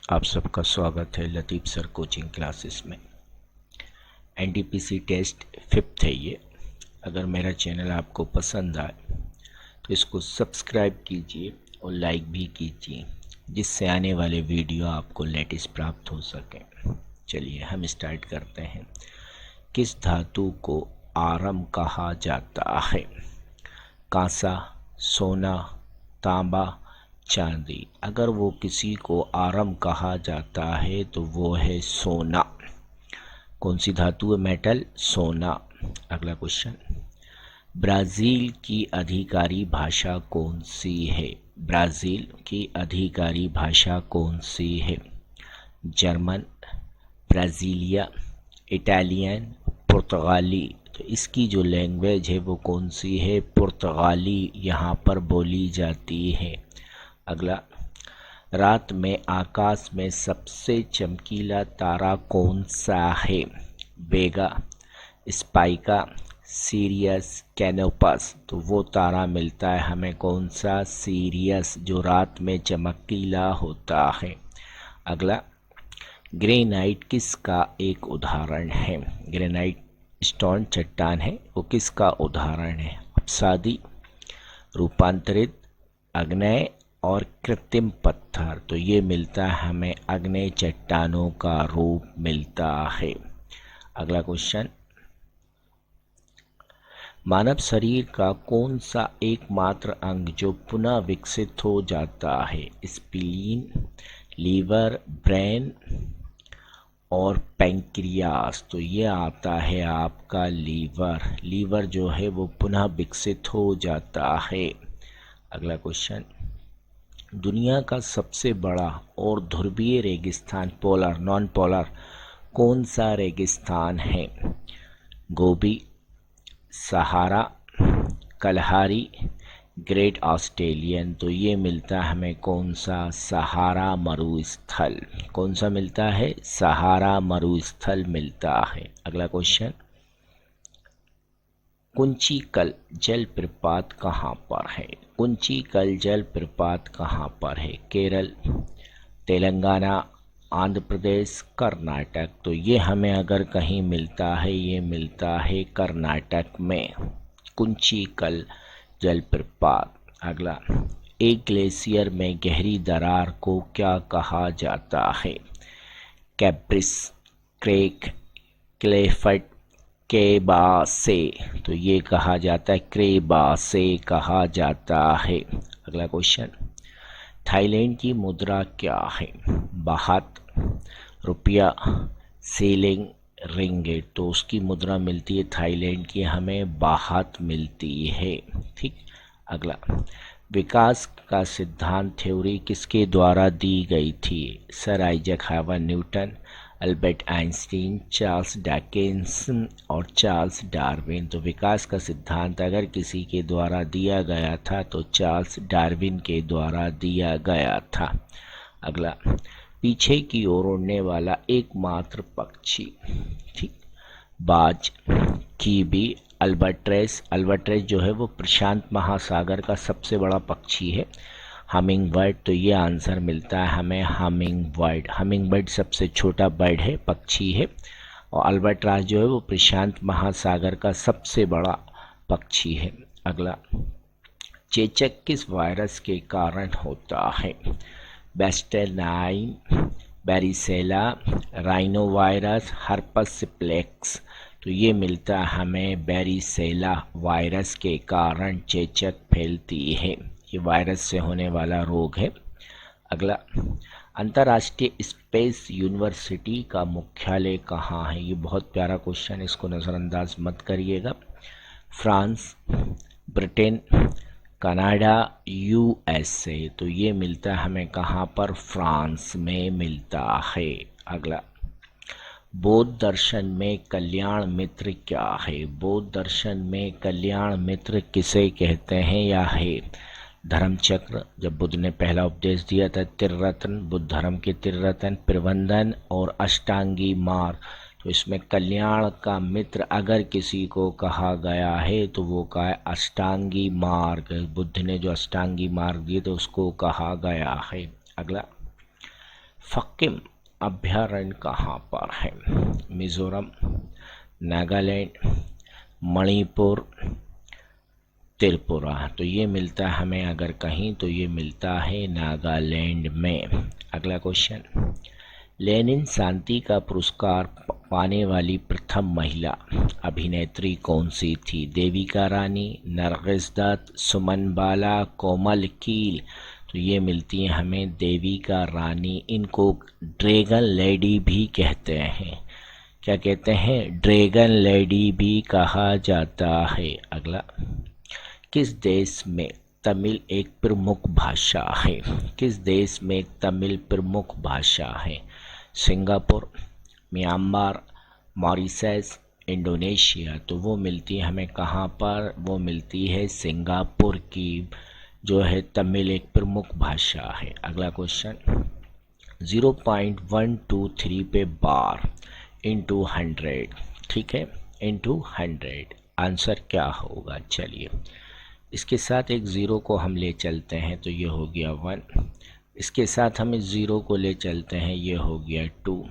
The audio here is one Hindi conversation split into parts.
आप सबका स्वागत है लतीफ़ सर कोचिंग क्लासेस में। एनटीपीसी टेस्ट 5th है ये। अगर मेरा चैनल आपको पसंद आए तो इसको सब्सक्राइब कीजिए और लाइक भी कीजिए, जिससे आने वाले वीडियो आपको लेटेस्ट प्राप्त हो सके। चलिए हम स्टार्ट करते हैं। किस धातु को आरम कहा जाता है? कांसा, सोना, तांबा, चांदी। अगर वो किसी को आरम कहा जाता है तो वो है सोना। कौन सी धातु है? मेटल, सोना। अगला क्वेश्चन, ब्राज़ील की अधिकारी भाषा कौन सी है? ब्राज़ील की अधिकारी भाषा कौन सी है? जर्मन, ब्राज़ीलिया, इटालियन, पुर्तगाली। तो इसकी जो लैंग्वेज है वो कौन सी है? पुर्तगाली यहाँ पर बोली जाती है। अगला, रात में आकाश में सबसे चमकीला तारा कौन सा है? बेगा, स्पाइका, सीरियस, कैनोपस। तो वो तारा मिलता है हमें कौन सा? सीरियस, जो रात में चमकीला होता है। अगला, ग्रेनाइट किसका एक उदाहरण है? ग्रेनाइट स्टोन चट्टान है, वो किसका उदाहरण है? अप्सादी, रूपांतरित, आग्नेय और कृत्रिम पत्थर। तो ये मिलता है हमें आग्नेय चट्टानों का रूप मिलता है। अगला क्वेश्चन, मानव शरीर का कौन सा एकमात्र अंग जो पुनः विकसित हो जाता है? स्प्लीन, लीवर, ब्रेन और पैंक्रियास। तो ये आता है आपका लीवर। लीवर जो है वो पुनः विकसित हो जाता है। अगला क्वेश्चन, दुनिया का सबसे बड़ा और ध्रुवीय रेगिस्तान, पोलर नॉन पोलर, कौन सा रेगिस्तान है? गोबी, सहारा, कलहारी, ग्रेट ऑस्ट्रेलियन। तो ये मिलता है हमें कौन सा? सहारा मरुस्थल। कौन सा मिलता है? सहारा मरुस्थल मिलता है। अगला क्वेश्चन, कुंचिकल जलप्रपात कहाँ पर है? कुंचिकल जलप्रपात कहाँ पर है? केरल, तेलंगाना, आंध्र प्रदेश, कर्नाटक। तो ये हमें अगर कहीं मिलता है, ये मिलता है कर्नाटक में, कुंचिकल जलप्रपात। अगला, एक ग्लेशियर में गहरी दरार को क्या कहा जाता है? Caprice, crack, cleft, crevasse. तो ये कहा जाता है, क्रेबासे कहा जाता है। अगला क्वेश्चन, थाईलैंड की मुद्रा क्या है? बाहत, रुपया, सीलिंग, रिंगिट। तो उसकी मुद्रा मिलती है थाईलैंड की हमें बाहत मिलती है। ठीक। अगला, विकास का सिद्धांत थ्योरी किसके द्वारा दी गई थी? Sir Isaac Newton, Albert Einstein, Charles Dawkins और चार्ल्स डार्विन। तो विकास का सिद्धांत अगर किसी के द्वारा दिया गया था तो चार्ल्स डार्विन के द्वारा दिया गया था। अगला, पीछे की ओर उड़ने वाला एकमात्र पक्षी, ठीक, बाज, कीबी, अल्बाट्रेस। अल्बाट्रेस जो है वो प्रशांत महासागर का सबसे बड़ा पक्षी है। हमिंग बर्ड, तो ये आंसर मिलता है हमें हमिंग बर्ड। हमिंग बर्ड सबसे छोटा बर्ड है, पक्षी है। और अल्बाट्रास जो है वो प्रशांत महासागर का सबसे बड़ा पक्षी है। अगला, चेचक किस वायरस के कारण होता है? बेस्टेल नाइन, varicella, rhinovirus, herpes simplex. तो ये मिलता है हमें बैरिसेला वायरस के कारण चेचक फैलती है। ये वायरस से होने वाला रोग है। अगला, अंतर्राष्ट्रीय स्पेस यूनिवर्सिटी का मुख्यालय कहाँ है? ये बहुत प्यारा क्वेश्चन है, इसको नज़रअंदाज मत करिएगा। France, Britain, Canada, USA. तो ये मिलता है हमें कहाँ पर? फ्रांस में मिलता है। अगला, बौद्ध दर्शन में कल्याण मित्र क्या है? बौद्ध दर्शन में कल्याण मित्र किसे कहते हैं या है? धर्मचक्र, जब बुद्ध ने पहला उपदेश दिया था, त्रिरत्न, बुद्ध धर्म के त्रिरत्न, प्रबंधन और अष्टांगी मार्ग। तो इसमें कल्याण का मित्र अगर किसी को कहा गया है तो वो का है अष्टांगी मार्ग। बुद्ध ने जो अष्टांगी मार्ग दिए तो उसको कहा गया है। अगला, फक्किम अभयारण्य कहाँ पर है? मिजोरम, नागालैंड, मणिपुर, त्रिपुरा। तो ये मिलता है हमें अगर कहीं तो ये मिलता है नागालैंड में। अगला क्वेश्चन, लेनिन शांति का पुरस्कार पाने वाली प्रथम महिला अभिनेत्री कौन सी थी? देविका रानी, नरगिस दत्त, सुमन बाला, कोमल कील। तो ये मिलती है हमें देविका रानी। इनको ड्रैगन लेडी भी कहते हैं। क्या कहते हैं? ड्रैगन लेडी भी कहा जाता है। अगला, किस देश में तमिल एक प्रमुख भाषा है? किस देश में तमिल प्रमुख भाषा है? Singapore, Myanmar, Mauritius, Indonesia. तो वो मिलती है हमें कहाँ पर? वो मिलती है सिंगापुर की जो है तमिल एक प्रमुख भाषा है। अगला क्वेश्चन, 0.123 पे बार इंटू 100, ठीक है, इंटू 100 आंसर क्या होगा? चलिए इसके साथ एक ज़ीरो को हम ले चलते हैं तो ये हो गया 1, इसके साथ हम इस ज़ीरो को ले चलते हैं, ये हो गया 2,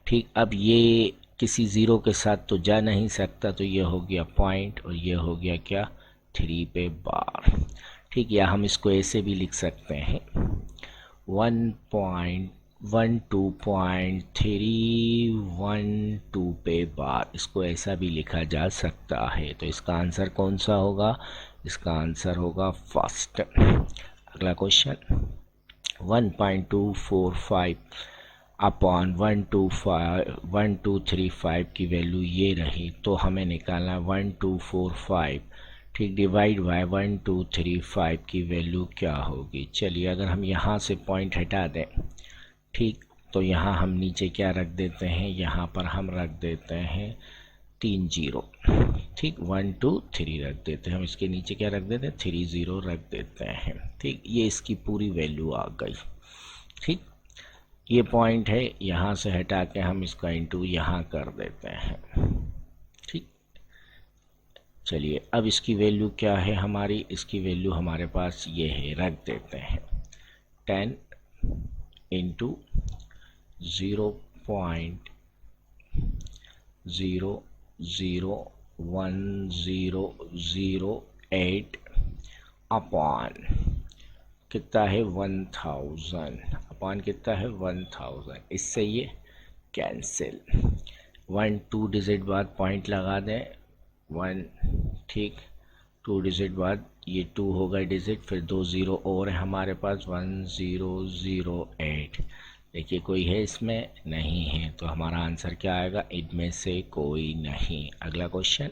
ठीक। अब ये किसी ज़ीरो के साथ तो जा नहीं सकता तो ये हो गया पॉइंट और ये हो गया क्या? 3 पे बार, ठीक। या हम इसको ऐसे भी लिख सकते हैं 1.12.312 पे बार, इसको ऐसा भी लिखा जा सकता है। तो इसका आंसर कौन सा होगा? इसका आंसर होगा फर्स्ट। अगला क्वेश्चन, 1.245 अपॉन 1235 की वैल्यू ये रही तो हमें निकालना 1245, ठीक, डिवाइड बाय 1235 की वैल्यू क्या होगी? चलिए अगर हम यहाँ से पॉइंट हटा दें, ठीक, तो यहाँ हम नीचे क्या रख देते हैं? यहाँ पर हम रख देते हैं 3 0, ठीक, 1 2 3 रख देते हैं। हम इसके नीचे क्या रख देते हैं? 3 0 रख देते हैं, ठीक। ये इसकी पूरी वैल्यू आ गई, ठीक। ये पॉइंट है, यहाँ से हटा के हम इसका इंटू यहाँ कर देते हैं, ठीक। चलिए अब इसकी वैल्यू क्या है हमारी? इसकी वैल्यू हमारे पास ये है, रख देते हैं 10 इंटू 0.00108 अपॉन कितना है? 1000 अपॉन कितना है? 1000। इससे ये कैंसिल, 1 2 डिजिट बाद पॉइंट लगा दें 1, ठीक, 2 डिजिट बाद ये 2 होगा डिजिट, फिर 2 ज़ीरो और है हमारे पास 1008। देखिए कोई है इसमें? नहीं है, तो हमारा आंसर क्या आएगा? इनमें से कोई नहीं। अगला क्वेश्चन,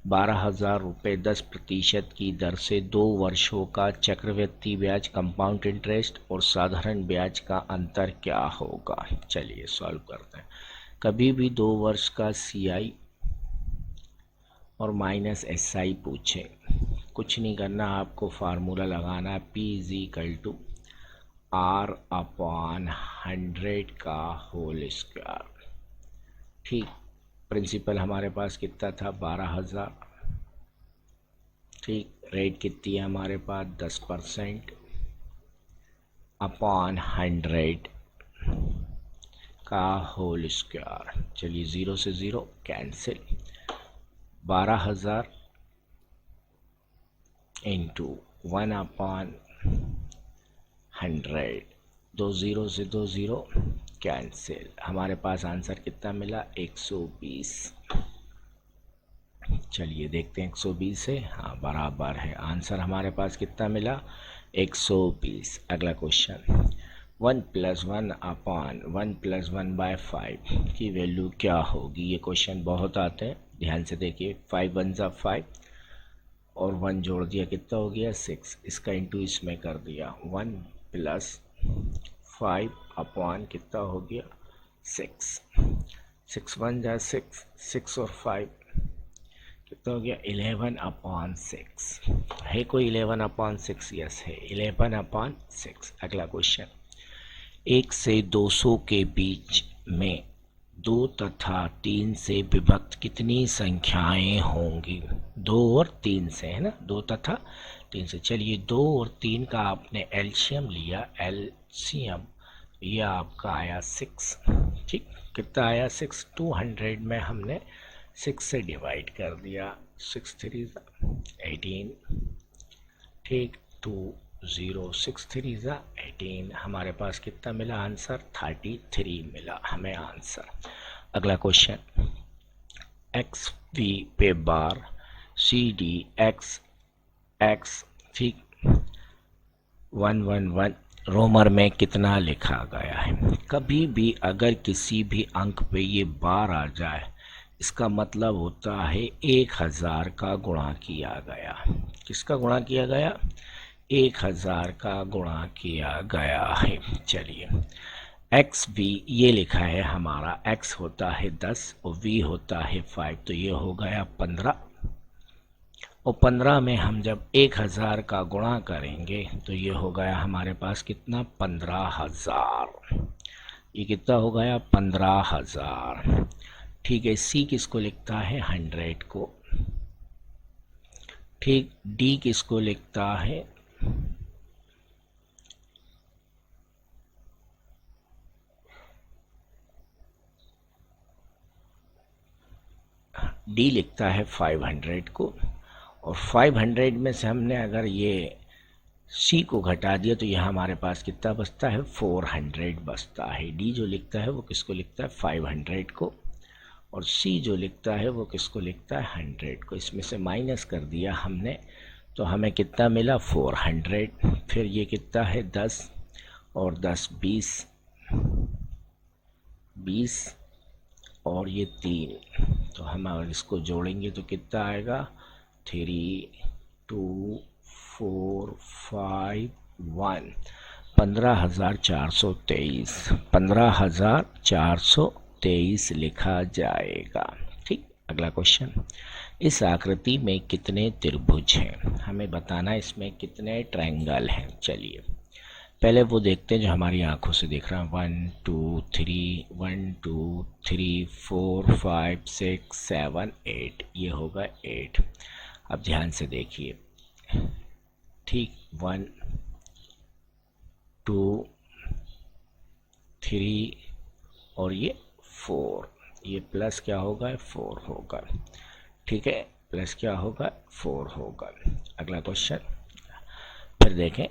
12,000 रुपये 10% की दर से 2 वर्षों का चक्रवृद्धि ब्याज, कंपाउंड इंटरेस्ट और साधारण ब्याज का अंतर क्या होगा? चलिए सॉल्व करते हैं। कभी भी 2 वर्ष का CI और माइनस SI पूछे, कुछ नहीं करना, आपको फार्मूला लगाना P R अपॉन 100 का होल स्क्वायर, ठीक। प्रिंसिपल हमारे पास कितना था? 12,000, ठीक। रेट कितनी है हमारे पास? 10% अपॉन 100 का होल स्क्वायर। चलिए 0 से 0 कैंसिल, 12,000 इंटू 1 अपॉन 100, 2 0 से 2 0 कैंसिल। हमारे पास आंसर कितना मिला? 120। चलिए देखते हैं 120 है, हाँ बराबर है। आंसर हमारे पास कितना मिला? 120। अगला क्वेश्चन, 1 + 1 अपॉन 1 + 1/5 की वैल्यू क्या होगी? ये क्वेश्चन बहुत आते हैं, ध्यान से देखिए। 5 1 ज़ा 5 और 1 जोड़ दिया, कितना हो गया? 6। इसका इंटू इसमें कर दिया, 1 + 5 अपॉन कितना हो गया? 6। 6 1 ज़ा 6, 6 और 5 कितना हो गया? 11/6। है कोई 11/6? यस है, 11/6। अगला क्वेश्चन, 1 से 200 के बीच में 2 तथा 3 से विभक्त कितनी संख्याएं होंगी? 2 और 3 से, है ना, 2 तथा 3 से। चलिए 2 और 3 का आपने एलसीएम लिया, एलसीएम ये आपका आया 6। ठीक, कितना आया 6। 200 में हमने 6 से डिवाइड कर दिया, 6 3 18। ठीक, 2 0 6 3 18। हमारे पास कितना मिला आंसर? 33 मिला हमें आंसर। अगला क्वेश्चन, एक्स वी पे बार सी डी एक्स एक्स, ठीक, 111 रोमर में कितना लिखा गया है? कभी भी अगर किसी भी अंक पे ये बार आ जाए, इसका मतलब होता है 1000 का गुणा किया गया। किसका गुणा किया गया? 1000 का गुणा किया गया है। चलिए, एक्स वी ये लिखा है हमारा, एक्स होता है 10 और वी होता है 5, तो ये हो गया 15। और 15 में हम जब 1000 का गुणा करेंगे तो ये हो गया हमारे पास कितना? 15000। ये कितना हो गया? 15000। ठीक है, सी किसको लिखता है? 100 को। ठीक, डी किसको लिखता है? डी लिखता है 500 को। और 500 में से हमने अगर ये सी को घटा दिया तो यह हमारे पास कितना बचता है? 400 बचता है। डी जो लिखता है वो किसको लिखता है? 500 को। और सी जो लिखता है वो किसको लिखता है? 100 को। इसमें से माइनस कर दिया हमने तो हमें कितना मिला? 400। फिर ये कितना है? 10 और 10 20 और ये 3, तो हम अगर इसको जोड़ेंगे तो कितना आएगा? 3 2 4 5 1, 15423। 15423 लिखा जाएगा। ठीक, अगला क्वेश्चन, इस आकृति में कितने त्रिभुज हैं? हमें बताना इसमें कितने ट्रायंगल हैं। चलिए पहले वो देखते हैं जो हमारी आंखों से देख रहा है। 1 2 3 1 2 3 4 5 6 7 8, ये होगा 8। अब ध्यान से देखिए, ठीक, 1 2 3 और ये 4, ये प्लस क्या होगा? 4 होगा। ठीक है, प्लस क्या होगा? 4 होगा। अगला क्वेश्चन फिर देखें,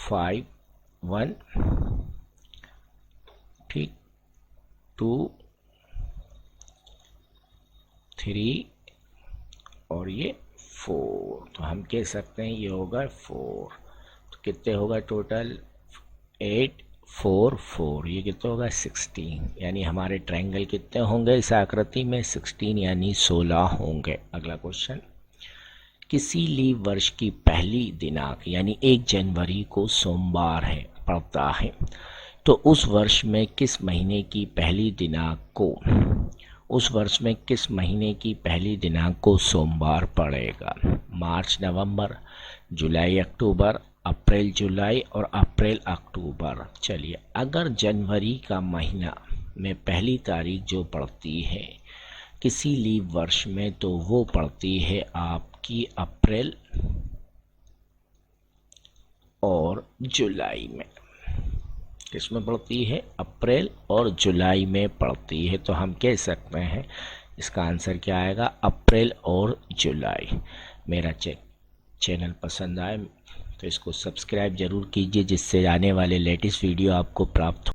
5 1, ठीक, 2 3 और ये 4, तो हम कह सकते हैं ये होगा 4। तो कितने होगा टोटल? 8 4 4, ये कितना होगा? 16। यानी हमारे ट्रायंगल कितने होंगे इस आकृति में? 16 यानी 16 होंगे। अगला क्वेश्चन, किसी लीप वर्ष की पहली दिनांक यानी 1 जनवरी को सोमवार है पड़ता है, तो उस वर्ष में किस महीने की पहली दिनांक को सोमवार पड़ेगा? मार्च नवंबर, जुलाई अक्टूबर, अप्रैल जुलाई और अप्रैल अक्टूबर। चलिए, अगर जनवरी का महीना में पहली तारीख जो पड़ती है किसी लीप वर्ष में, तो वो पड़ती है आपकी अप्रैल और जुलाई में। किसमें पड़ती है? अप्रैल और जुलाई में पड़ती है। तो हम कह सकते हैं इसका आंसर क्या आएगा? अप्रैल और जुलाई। मेरा चैनल पसंद आए तो इसको सब्सक्राइब जरूर कीजिए, जिससे आने वाले लेटेस्ट वीडियो आपको प्राप्त हो।